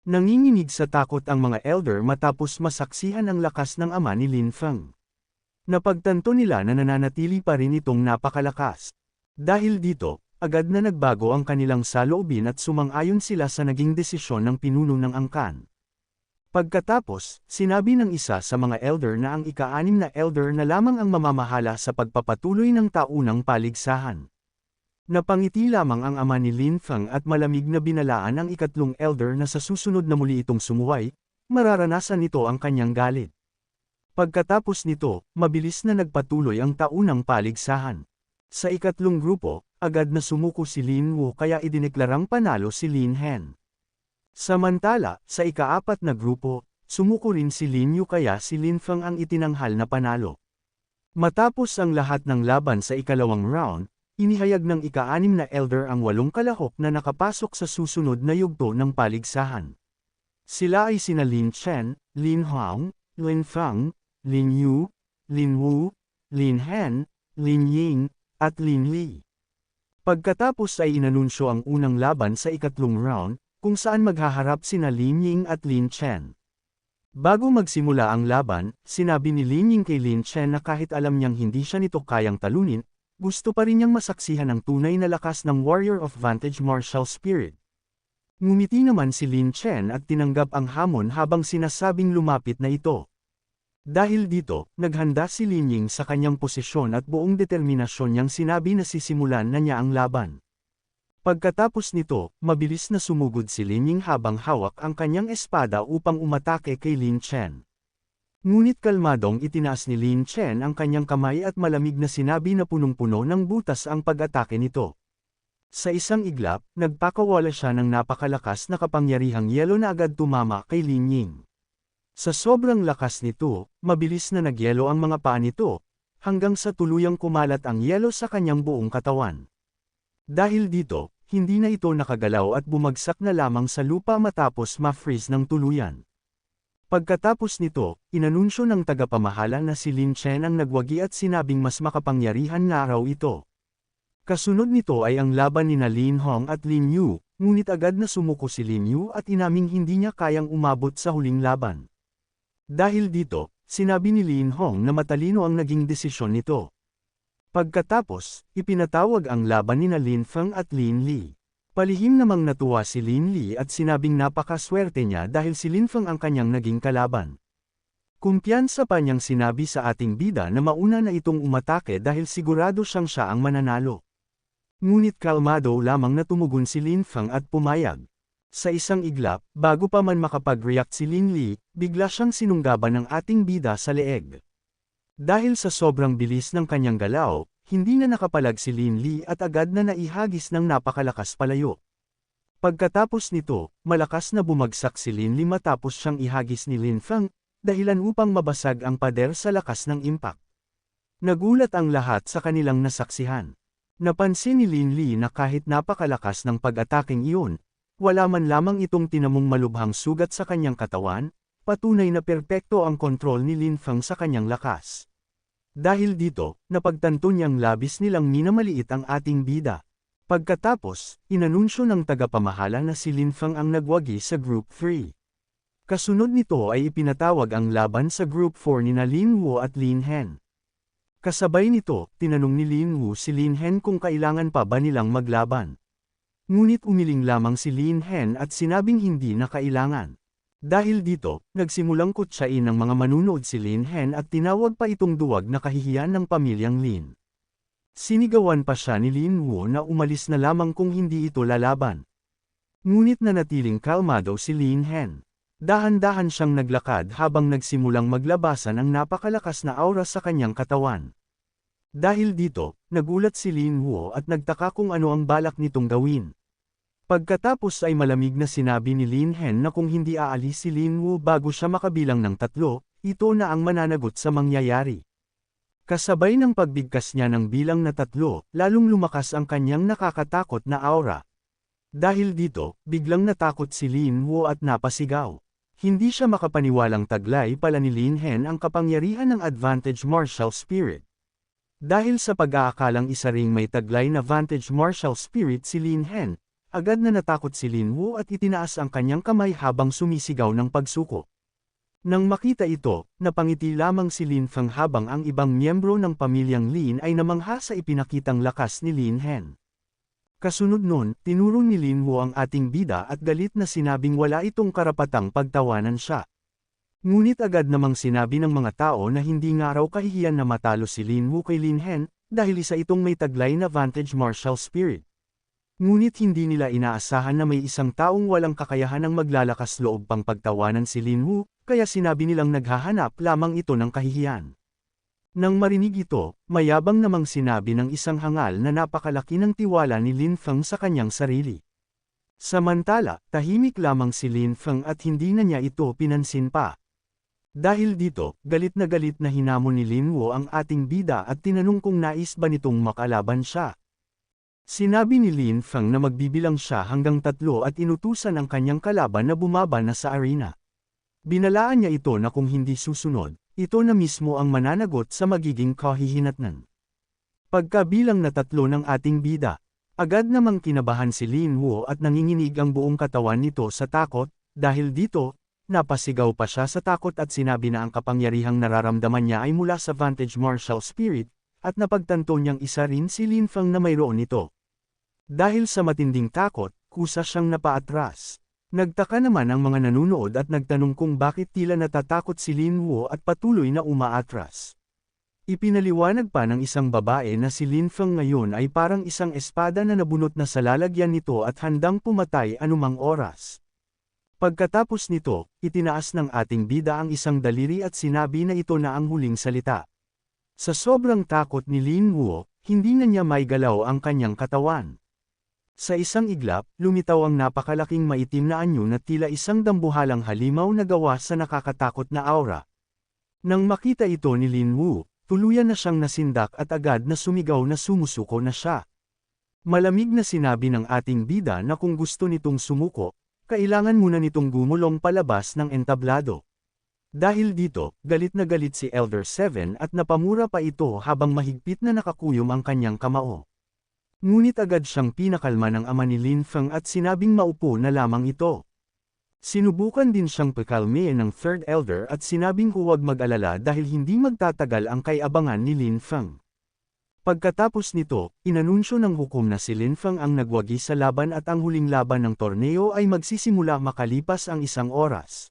Nanginginig sa takot ang mga elder matapos masaksihan ang lakas ng ama ni Lin Feng. Napagtanto nila na nananatili pa rin itong napakalakas. Dahil dito, agad na nagbago ang kanilang saloobin at sumang-ayon sila sa naging desisyon ng pinuno ng angkan. Pagkatapos, sinabi ng isa sa mga elder na ang ika-6 na elder na lamang ang mamamahala sa pagpapatuloy ng taunang paligsahan. Napangiti lamang ang ama ni Lin Feng at malamig na binalaan ang ika-3 elder na sa susunod na muli itong sumuway, mararanasan nito ang kanyang galit. Pagkatapos nito, mabilis na nagpatuloy ang taunang paligsahan. Sa ika-3 grupo, agad na sumuko si Lin Wu kaya idineklarang panalo si Lin Hen. Samantala, sa ika-4 na grupo, sumuko rin si Lin Yu kaya si Lin Feng ang itinanghal na panalo. Matapos ang lahat ng laban sa ika-2 round, inihayag ng ika-6 na elder ang 8 kalahok na nakapasok sa susunod na yugto ng paligsahan. Sila ay sina Lin Chen, Lin Hong, Lin Feng, Lin Yu, Lin Wu, Lin Hen, Lin Ying, at Lin Li. Pagkatapos ay inanunsyo ang unang laban sa ika-3 round, kung saan maghaharap sina Lin Ying at Lin Chen. Bago magsimula ang laban, sinabi ni Lin Ying kay Lin Chen na kahit alam niyang hindi siya nito kayang talunin, gusto pa rin niyang masaksihan ang tunay na lakas ng Warrior of Vantage Martial Spirit. Ngumiti naman si Lin Chen at tinanggap ang hamon habang sinasabing lumapit na ito. Dahil dito, naghanda si Lin Ying sa kanyang posisyon at buong determinasyon niyang sinabi na sisimulan na niya ang laban. Pagkatapos nito, mabilis na sumugod si Lin Ying habang hawak ang kanyang espada upang umatake kay Lin Chen. Ngunit kalmadong itinaas ni Lin Chen ang kanyang kamay at malamig na sinabi na punong-puno ng butas ang pag-atake nito. Sa isang iglap, nagpakawala siya ng napakalakas na kapangyarihang yelo na agad tumama kay Lin Ying. Sa sobrang lakas nito, mabilis na nagyelo ang mga paa nito, hanggang sa tuluyang kumalat ang yelo sa kanyang buong katawan. Dahil dito, hindi na ito nakagalaw at bumagsak na lamang sa lupa matapos ma-freeze ng tuluyan. Pagkatapos nito, inanunsyo ng tagapamahala na si Lin Chen ang nagwagi at sinabing mas makapangyarihan na raw ito. Kasunod nito ay ang laban nina Lin Hong at Lin Yu, ngunit agad na sumuko si Lin Yu at inaming hindi niya kayang umabot sa huling laban. Dahil dito, sinabi ni Lin Hong na matalino ang naging desisyon nito. Pagkatapos, ipinatawag ang laban nina Lin Feng at Lin Li. Palihim namang natuwa si Lin Li at sinabing napakaswerte niya dahil si Lin Feng ang kanyang naging kalaban. Kumpiyansa pa niyang sinabi sa ating bida na mauna na itong umatake dahil sigurado siyang siya ang mananalo. Ngunit kalmado lamang na tumugon si Lin Feng at pumayag. Sa isang iglap, bago pa man makapag-react si Lin Li, bigla siyang sinunggaban ng ating bida sa leeg. Dahil sa sobrang bilis ng kanyang galaw, hindi na nakapalag si Lin Li at agad na naihagis ng napakalakas palayo. Pagkatapos nito, malakas na bumagsak si Lin Li matapos siyang ihagis ni Lin Feng, dahilan upang mabasag ang pader sa lakas ng impact. Nagulat ang lahat sa kanilang nasaksihan. Napansin ni Lin Li na kahit napakalakas ng pag-ataking iyon, wala man lamang itong tinamong malubhang sugat sa kanyang katawan, patunay na perpekto ang kontrol ni Lin Feng sa kanyang lakas. Dahil dito, napagtanto niyang labis nilang minamaliit ang ating bida. Pagkatapos, inanunsyo ng tagapamahala na si Lin Feng ang nagwagi sa Group 3. Kasunod nito ay ipinatawag ang laban sa Group 4 nina Lin Wu at Lin Hen. Kasabay nito, tinanong ni Lin Wu si Lin Hen kung kailangan pa ba nilang maglaban. Ngunit umiling lamang si Lin Hen at sinabing hindi na kailangan. Dahil dito, nagsimulang kutsain ng mga manunood si Lin Hen at tinawag pa itong duwag na kahihiyan ng pamilyang Lin. Sinigawan pa siya ni Lin Wu na umalis na lamang kung hindi ito lalaban. Ngunit nanatiling kalmado si Lin Hen. Dahan-dahan siyang naglakad habang nagsimulang maglabasan ang napakalakas na aura sa kanyang katawan. Dahil dito, nagulat si Lin Wu at nagtaka kung ano ang balak nitong gawin. Pagkatapos ay malamig na sinabi ni Lin Hen na kung hindi aalis si Lin Wu bago siya makabilang ng 3, ito na ang mananagot sa mangyayari. Kasabay ng pagbigkas niya ng bilang na 3, lalong lumakas ang kanyang nakakatakot na aura. Dahil dito, biglang natakot si Lin Wu at napasigaw. Hindi siya makapaniwalang taglay pala ni Lin Hen ang kapangyarihan ng Advantage Martial Spirit. Dahil sa pag-aakalang isa ring may taglay na Vantage Martial Spirit si Lin Hen, agad na natakot si Lin Wu at itinaas ang kanyang kamay habang sumisigaw ng pagsuko. Nang makita ito, napangiti lamang si Lin Feng habang ang ibang miyembro ng pamilyang Lin ay namangha sa ipinakitang lakas ni Lin Hen. Kasunod nun, tinuro ni Lin Wu ang ating bida at galit na sinabing wala itong karapatang pagtawanan siya. Ngunit agad namang sinabi ng mga tao na hindi nga raw kahihiyan na matalo si Lin Wu kay Lin Hen, dahil isa itong may taglay na vantage martial spirit. Ngunit hindi nila inaasahan na may isang taong walang kakayahan ang maglalakas loob pang pagtawanan si Lin Wu, kaya sinabi nilang naghahanap lamang ito ng kahihiyan. Nang marinig ito, mayabang namang sinabi ng isang hangal na napakalaki ng tiwala ni Lin Feng sa kanyang sarili. Samantala, tahimik lamang si Lin Feng at hindi na niya ito pinansin pa. Dahil dito, galit na hinamon ni Lin Wu ang ating bida at tinanong kung nais ba nitong makalaban siya. Sinabi ni Lin Feng na magbibilang siya hanggang 3 at inutusan ang kanyang kalaban na bumaba na sa arena. Binalaan niya ito na kung hindi susunod, ito na mismo ang mananagot sa magiging kahihinatnan. Pagkabilang na 3 ng ating bida, agad namang kinabahan si Lin Wu at nanginginig ang buong katawan nito sa takot, dahil dito, napasigaw pa siya sa takot at sinabi na ang kapangyarihang nararamdaman niya ay mula sa vantage martial spirit, at napagtanto niyang isa rin si Lin Feng na mayroon nito. Dahil sa matinding takot, kusa siyang napaatras. Nagtaka naman ang mga nanunood at nagtanong kung bakit tila natatakot si Lin Wu at patuloy na umaatras. Ipinaliwanag pa ng isang babae na si Lin Feng ngayon ay parang isang espada na nabunot na sa lalagyan nito at handang pumatay anumang oras. Pagkatapos nito, itinaas ng ating bida ang isang daliri at sinabi na ito na ang huling salita. Sa sobrang takot ni Lin Wu, hindi na niya maigalaw ang kanyang katawan. Sa isang iglap, lumitaw ang napakalaking maitim na anyo na tila isang dambuhalang halimaw na gawa sa nakakatakot na aura. Nang makita ito ni Lin Wu, tuluyan na siyang nasindak at agad na sumigaw na sumusuko na siya. Malamig na sinabi ng ating bida na kung gusto nitong sumuko, kailangan muna nitong gumulong palabas ng entablado. Dahil dito, galit na galit si Elder 7 at napamura pa ito habang mahigpit na nakakuyom ang kanyang kamao. Ngunit agad siyang pinakalma ng ama ni Lin Feng at sinabing maupo na lamang ito. Sinubukan din siyang pakalmayin ng Third Elder at sinabing huwag mag-alala dahil hindi magtatagal ang kay-abangan ni Lin Feng. Pagkatapos nito, inanunsyo ng hukom na si Lin Feng ang nagwagi sa laban at ang huling laban ng torneo ay magsisimula makalipas ang 1 oras.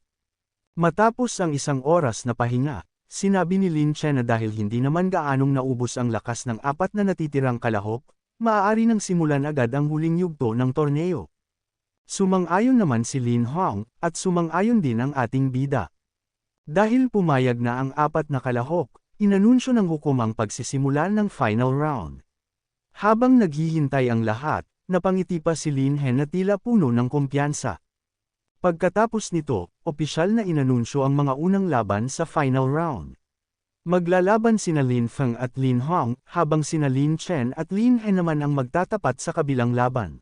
Matapos ang 1 oras na pahinga, sinabi ni Lin Chen na dahil hindi naman gaanong naubos ang lakas ng 4 na natitirang kalahok, maaari nang simulan agad ang huling yugto ng torneo. Sumang-ayon naman si Lin Hong, at sumang-ayon din ang ating bida. Dahil pumayag na ang 4 na kalahok, inanunsyo ng hukom ang pagsisimula ng final round. Habang naghihintay ang lahat, napangiti pa si Lin Hen na tila puno ng kumpiyansa. Pagkatapos nito, opisyal na inanunsyo ang mga unang laban sa final round. Maglalaban sina Lin Feng at Lin Hong, habang sina Lin Chen at Lin Hen naman ang magtatapat sa kabilang laban.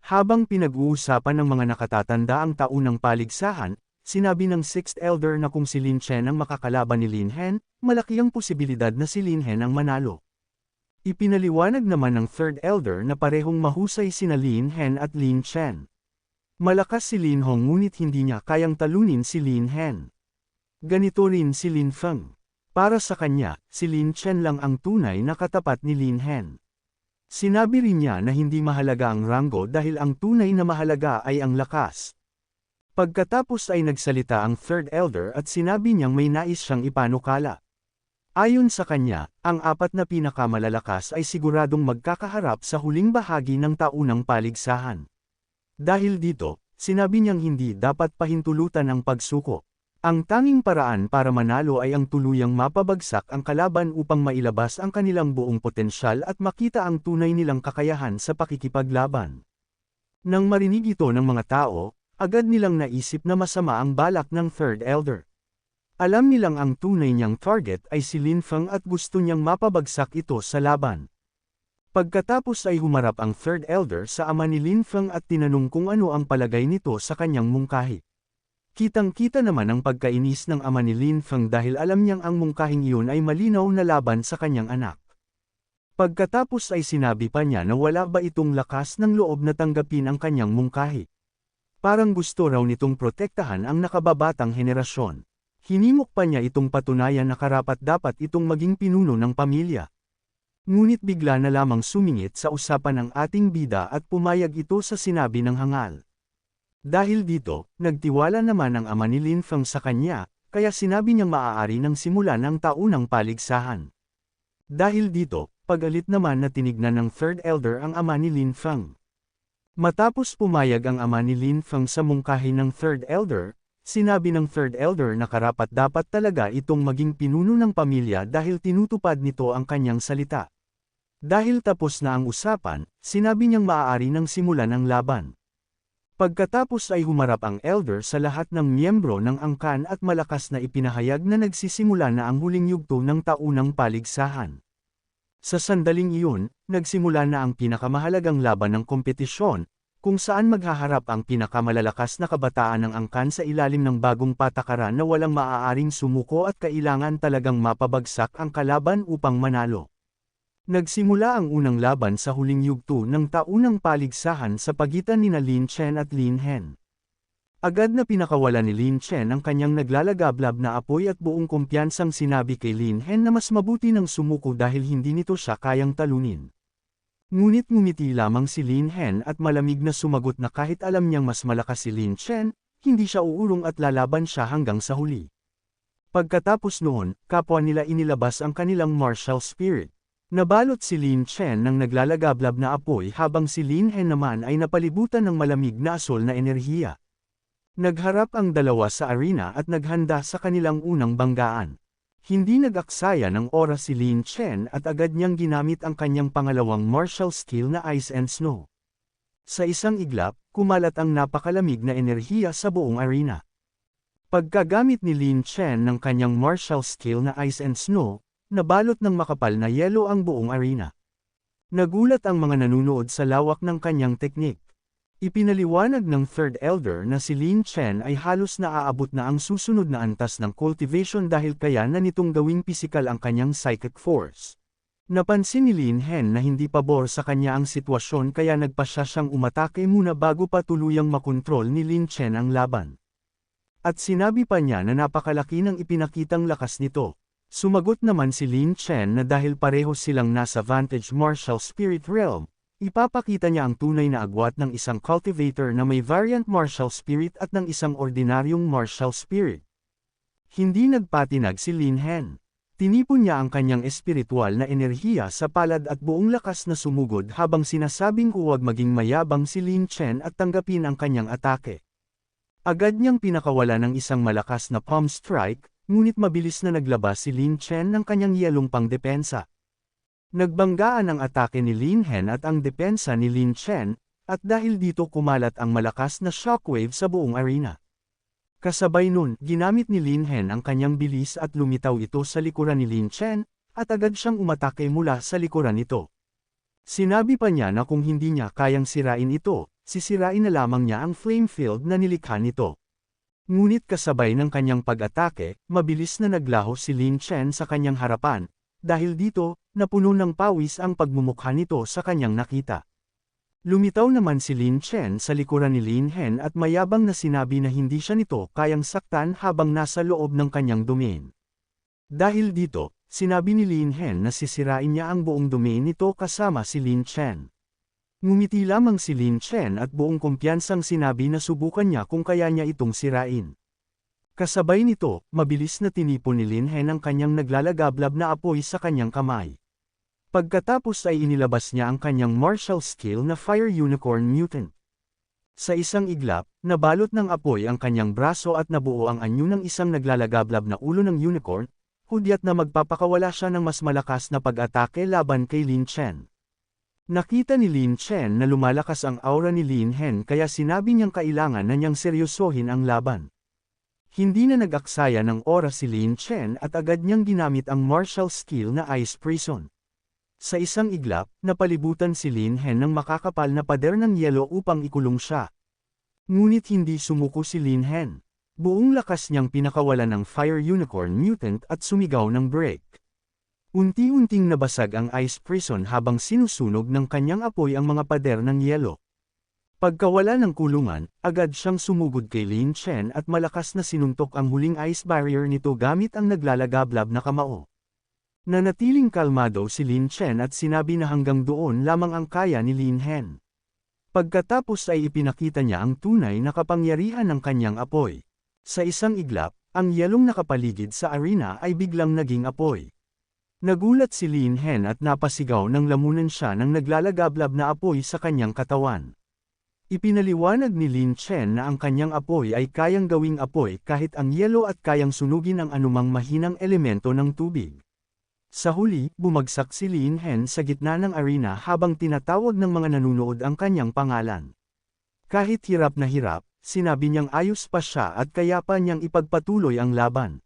Habang pinag-uusapan ng mga nakatatanda ang taunang paligsahan, sinabi ng 6th Elder na kung si Lin Chen ang makakalaban ni Lin Hen, malaki ang posibilidad na si Lin Hen ang manalo. Ipinaliwanag naman ng 3rd Elder na parehong mahusay sina Lin Hen at Lin Chen. Malakas si Lin Hong ngunit hindi niya kayang talunin si Lin Hen. Ganito rin si Lin Feng. Para sa kanya, si Lin Chen lang ang tunay na katapat ni Lin Hen. Sinabi rin niya na hindi mahalaga ang ranggo dahil ang tunay na mahalaga ay ang lakas. Pagkatapos ay nagsalita ang 3rd Elder at sinabi niyang may nais siyang ipanukala. Ayon sa kanya, ang 4 na pinakamalalakas ay siguradong magkakaharap sa huling bahagi ng taunang paligsahan. Dahil dito, sinabi niyang hindi dapat pahintulutan ang pagsuko. Ang tanging paraan para manalo ay ang tuluyang mapabagsak ang kalaban upang mailabas ang kanilang buong potensyal at makita ang tunay nilang kakayahan sa pakikipaglaban. Nang marinig ito ng mga tao, agad nilang naisip na masama ang balak ng 3rd Elder. Alam nilang ang tunay niyang target ay si Lin Feng at gusto niyang mapabagsak ito sa laban. Pagkatapos ay humarap ang 3rd Elder sa ama ni Lin Feng at tinanong kung ano ang palagay nito sa kanyang mungkahi. Kitang-kita naman ang pagkainis ng ama ni Lin Feng dahil alam niyang ang mungkahing iyon ay malinaw na laban sa kanyang anak. Pagkatapos ay sinabi pa niya na wala ba itong lakas ng loob na tanggapin ang kanyang mungkahi. Parang gusto raw nitong protektahan ang nakababatang henerasyon. Hinimok pa niya itong patunayan na karapat-dapat itong maging pinuno ng pamilya. Ngunit bigla na lamang sumingit sa usapan ng ating bida at pumayag ito sa sinabi ng hangal. Dahil dito, nagtiwala naman ang ama ni Lin Feng sa kanya, kaya sinabi niyang maaari nang simulan ang taunang paligsahan. Dahil dito, pagalit naman na tinignan ng Third Elder ang ama ni Lin Feng. Matapos pumayag ang ama ni Lin Feng sa mungkahi ng Third Elder, sinabi ng Third Elder na karapat-dapat talaga itong maging pinuno ng pamilya dahil tinutupad nito ang kanyang salita. Dahil tapos na ang usapan, sinabi niyang maaari nang simulan ang laban. Pagkatapos ay humarap ang elder sa lahat ng miyembro ng angkan at malakas na ipinahayag na nagsisimula na ang huling yugto ng taunang paligsahan. Sa sandaling iyon, nagsimula na ang pinakamahalagang laban ng kompetisyon, kung saan maghaharap ang pinakamalalakas na kabataan ng angkan sa ilalim ng bagong patakaran na walang maaaring sumuko at kailangan talagang mapabagsak ang kalaban upang manalo. Nagsimula ang unang laban sa huling yugto ng taunang paligsahan sa pagitan nina Lin Chen at Lin Hen. Agad na pinakawala ni Lin Chen ang kanyang naglalagablab na apoy at buong kumpiyansang sinabi kay Lin Hen na mas mabuti nang sumuko dahil hindi nito siya kayang talunin. Ngunit ngumiti lamang si Lin Hen at malamig na sumagot na kahit alam niyang mas malakas si Lin Chen, hindi siya uurong at lalaban siya hanggang sa huli. Pagkatapos noon, kapwa nila inilabas ang kanilang martial spirit. Nabalot si Lin Chen ng naglalagablab na apoy habang si Lin Hen naman ay napalibutan ng malamig na asol na enerhiya. Nagharap ang dalawa sa arena at naghanda sa kanilang unang banggaan. Hindi nag-aksaya ng oras si Lin Chen at agad niyang ginamit ang kanyang pangalawang martial skill na Ice and Snow. Sa isang iglap, kumalat ang napakalamig na enerhiya sa buong arena. Pagkagamit ni Lin Chen ng kanyang martial skill na Ice and Snow, nabalot ng makapal na yelo ang buong arena. Nagulat ang mga nanunood sa lawak ng kanyang teknik. Ipinaliwanag ng Third Elder na si Lin Chen ay halos naaabot na ang susunod na antas ng cultivation dahil kaya na nitong gawing pisikal ang kanyang psychic force. Napansin ni Lin Hen na hindi pabor sa kanya ang sitwasyon kaya nagpasya siyang umatake muna bago pa tuluyang makontrol ni Lin Chen ang laban. At sinabi pa niya na napakalaki ng ipinakitang lakas nito. Sumagot naman si Lin Chen na dahil pareho silang nasa Vantage Martial Spirit Realm, ipapakita niya ang tunay na agwat ng isang cultivator na may variant martial spirit at ng isang ordinaryong martial spirit. Hindi nagpatinag si Lin Hen. Tinipon niya ang kanyang espiritual na enerhiya sa palad at buong lakas na sumugod habang sinasabing huwag maging mayabang si Lin Chen at tanggapin ang kanyang atake. Agad niyang pinakawala ng isang malakas na palm strike, ngunit mabilis na naglabas si Lin Chen ng kanyang yelong pangdepensa. Nagbanggaan ang atake ni Lin Hen at ang depensa ni Lin Chen, at dahil dito kumalat ang malakas na shockwave sa buong arena. Kasabay nun, ginamit ni Lin Hen ang kanyang bilis at lumitaw ito sa likuran ni Lin Chen, at agad siyang umatake mula sa likuran nito. Sinabi pa niya na kung hindi niya kayang sirain ito, sisirain na lamang niya ang flame field na nilikha nito. Ngunit kasabay ng kanyang pag-atake, mabilis na naglaho si Lin Chen sa kanyang harapan, dahil dito, napuno ng pawis ang pagmumukha nito sa kanyang nakita. Lumitaw naman si Lin Chen sa likuran ni Lin Hen at mayabang na sinabi na hindi siya nito kayang saktan habang nasa loob ng kanyang domain. Dahil dito, sinabi ni Lin Hen na sisirain niya ang buong domain nito kasama si Lin Chen. Ngumiti lamang si Lin Chen at buong kumpiyansang sinabi na subukan niya kung kaya niya itong sirain. Kasabay nito, mabilis na tinipon ni Lin Hen ang kanyang naglalagablab na apoy sa kanyang kamay. Pagkatapos ay inilabas niya ang kanyang martial skill na Fire Unicorn Mutant. Sa isang iglap, nabalot ng apoy ang kanyang braso at nabuo ang anyo ng isang naglalagablab na ulo ng unicorn, hudyat na magpapakawala siya ng mas malakas na pag-atake laban kay Lin Chen. Nakita ni Lin Chen na lumalakas ang aura ni Lin Hen kaya sinabi niyang kailangan na niyang seryosohin ang laban. Hindi na nag-aksaya ng oras si Lin Chen at agad niyang ginamit ang martial skill na Ice Prison. Sa isang iglap, napalibutan si Lin Hen ng makakapal na pader ng yelo upang ikulong siya. Ngunit hindi sumuko si Lin Hen. Buong lakas niyang pinakawalan ng Fire Unicorn Mutant at sumigaw ng break. Unti-unting nabasag ang ice prison habang sinusunog ng kanyang apoy ang mga pader ng yelo. Pagkawala ng kulungan, agad siyang sumugod kay Lin Chen at malakas na sinuntok ang huling ice barrier nito gamit ang naglalagablab na kamao. Nanatiling kalmado si Lin Chen at sinabi na hanggang doon lamang ang kaya ni Lin Hen. Pagkatapos ay ipinakita niya ang tunay na kapangyarihan ng kanyang apoy. Sa isang iglap, ang yelong nakapaligid sa arena ay biglang naging apoy. Nagulat si Lin Hen at napasigaw nang lamunan siya ng naglalagablab na apoy sa kanyang katawan. Ipinaliwanag ni Lin Chen na ang kanyang apoy ay kayang gawing apoy kahit ang yelo at kayang sunugin ang anumang mahinang elemento ng tubig. Sa huli, bumagsak si Lin Hen sa gitna ng arena habang tinatawag ng mga nanunood ang kanyang pangalan. Kahit hirap na hirap, sinabi niyang ayos pa siya at kaya pa niyang ipagpatuloy ang laban.